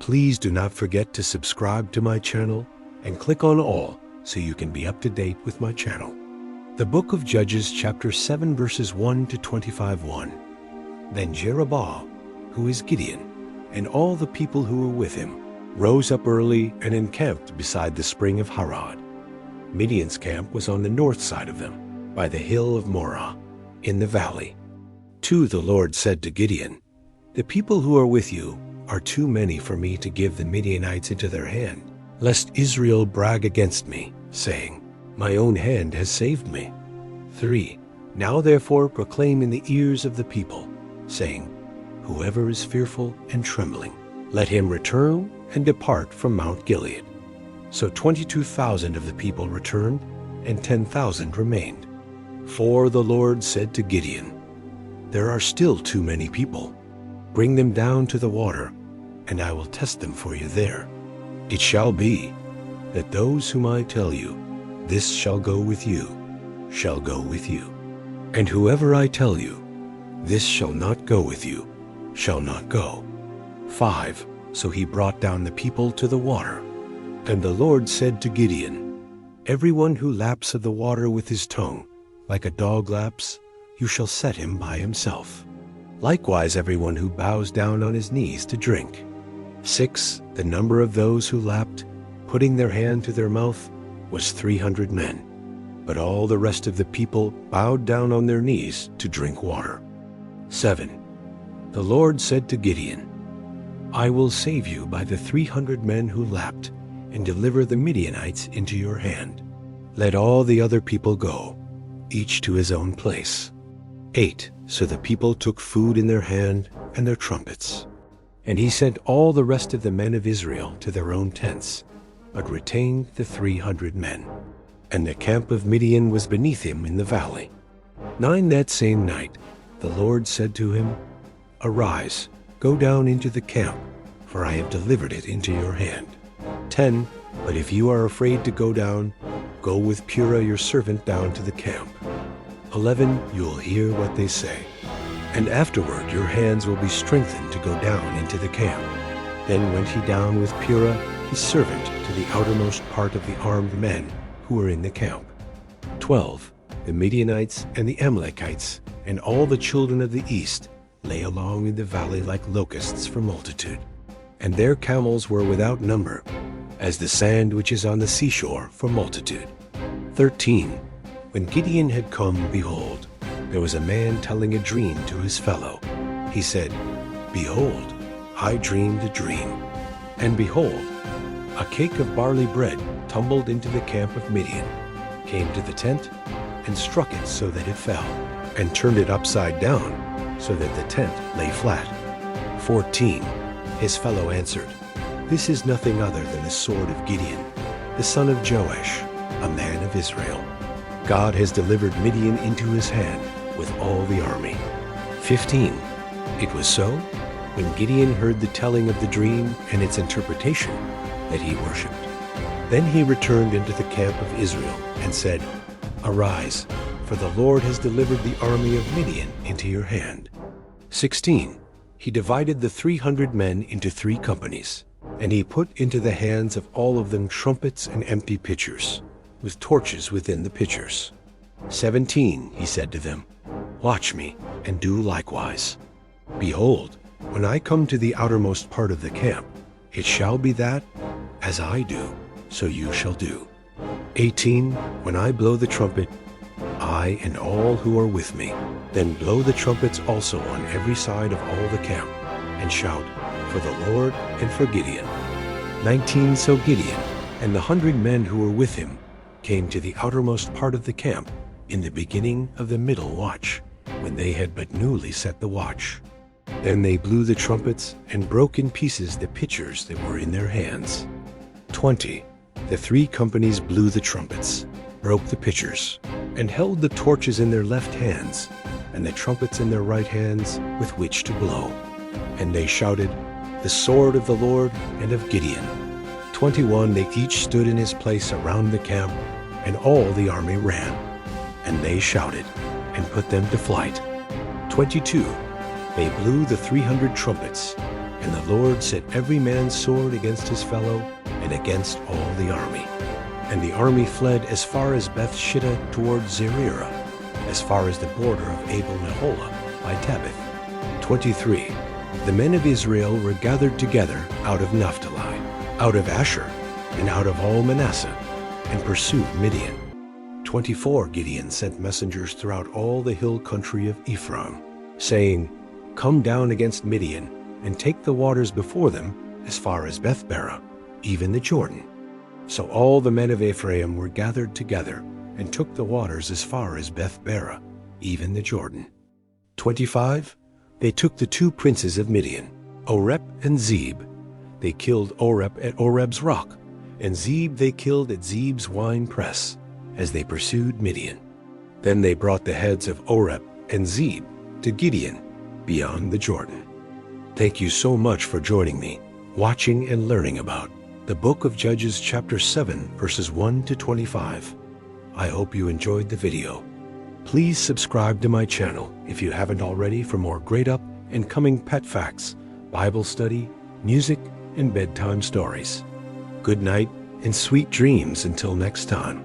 Please do not forget to subscribe to my channel and click on all so you can be up to date with my channel. The book of Judges, chapter 7, verses 1 to 25:1. Then Jerubbaal, who is Gideon, and all the people who were with him, rose up early and encamped beside the spring of Harod. Midian's camp was on the north side of them, by the hill of Morah, in the valley. 2. The Lord said to Gideon, "The people who are with you are too many for me to give the Midianites into their hand, lest Israel brag against me, saying, 'My own hand has saved me.' 3. Now therefore proclaim in the ears of the people, saying, 'Whoever is fearful and trembling, let him return and depart from Mount Gilead.' So 22,000 of the people returned, and 10,000 remained. 4. The Lord said to Gideon, "There are still too many people. Bring them down to the water, and I will test them for you there. It shall be that those whom I tell you, 'This shall go with you,' shall go with you. And whoever I tell you, 'This shall not go with you,' shall not go." 5. So he brought down the people to the water. And the Lord said to Gideon, "Everyone who laps of the water with his tongue, like a dog laps, you shall set him by himself. Likewise everyone who bows down on his knees to drink." 6. The number of those who lapped, putting their hand to their mouth, was 300 men. But all the rest of the people bowed down on their knees to drink water. 7. The Lord said to Gideon, "I will save you by the 300 men who lapped, and deliver the Midianites into your hand. Let all the other people go, each to his own place." 8. So the people took food in their hand and their trumpets. And he sent all the rest of the men of Israel to their own tents, but retained the 300 men. And the camp of Midian was beneath him in the valley. 9. That same night the Lord said to him, "Arise, go down into the camp, for I have delivered it into your hand." 10. But if you are afraid to go down, go with Purah your servant down to the camp. 11. You will hear what they say, and afterward your hands will be strengthened to go down into the camp. Then went he down with Purah his servant to the outermost part of the armed men who were in the camp. 12. The Midianites and the Amalekites and all the children of the east lay along in the valley like locusts for multitude, and their camels were without number, as the sand which is on the seashore for multitude. 13. When Gideon had come, behold, there was a man telling a dream to his fellow. He said, "Behold, I dreamed a dream. And behold, a cake of barley bread tumbled into the camp of Midian, came to the tent, and struck it so that it fell, and turned it upside down, so that the tent lay flat." 14. His fellow answered, "This is nothing other than the sword of Gideon, the son of Joash, a man of Israel. God has delivered Midian into his hand with all the army." 15. It was so, when Gideon heard the telling of the dream and its interpretation, that he worshipped. Then he returned into the camp of Israel and said, "Arise, for the Lord has delivered the army of Midian into your hand." 16. He divided the 300 men into 3 companies, and he put into the hands of all of them trumpets and empty pitchers, with torches within the pitchers. 17. He said to them, "Watch me, and do likewise. Behold, when I come to the outermost part of the camp, it shall be that, as I do, so you shall do." 18. When I blow the trumpet, I and all who are with me, then blow the trumpets also on every side of all the camp, and shout, "For the Lord and for Gideon." 19. So Gideon and the 100 men who were with him came to the outermost part of the camp in the beginning of the middle watch, when they had but newly set the watch. Then they blew the trumpets and broke in pieces the pitchers that were in their hands. 20. The 3 companies blew the trumpets, broke the pitchers, and held the torches in their left hands, and the trumpets in their right hands with which to blow. And they shouted, "The sword of the Lord and of Gideon." 21. They each stood in his place around the camp, and all the army ran. And they shouted, and put them to flight. 22. They blew the 300 trumpets, And the Lord set every man's sword against his fellow and against all the army. And the army fled as far as Beth-shittah toward Zererah, as far as the border of Abel-Meholah by Tabith. 23. The men of Israel were gathered together out of Naphtali, out of Asher, and out of all Manasseh, and pursued Midian. 24. Gideon sent messengers throughout all the hill country of Ephraim, saying, Come down against Midian, and take the waters before them as far as Beth-barah, even the Jordan. So all the men of Ephraim were gathered together, and took the waters as far as Beth-barah, even the Jordan. 25. They took the 2 princes of Midian, Oreb and Zeb. They killed Oreb at Oreb's rock, and Zeb they killed at Zeb's wine press, as they pursued Midian. Then they brought the heads of Oreb and Zeb to Gideon beyond the Jordan. Thank you so much for joining me, watching and learning about the book of Judges chapter 7 verses 1 to 25. I hope you enjoyed the video. Please subscribe to my channel if you haven't already for more great up and coming pet facts, Bible study, music, and bedtime stories. Good night and sweet dreams until next time.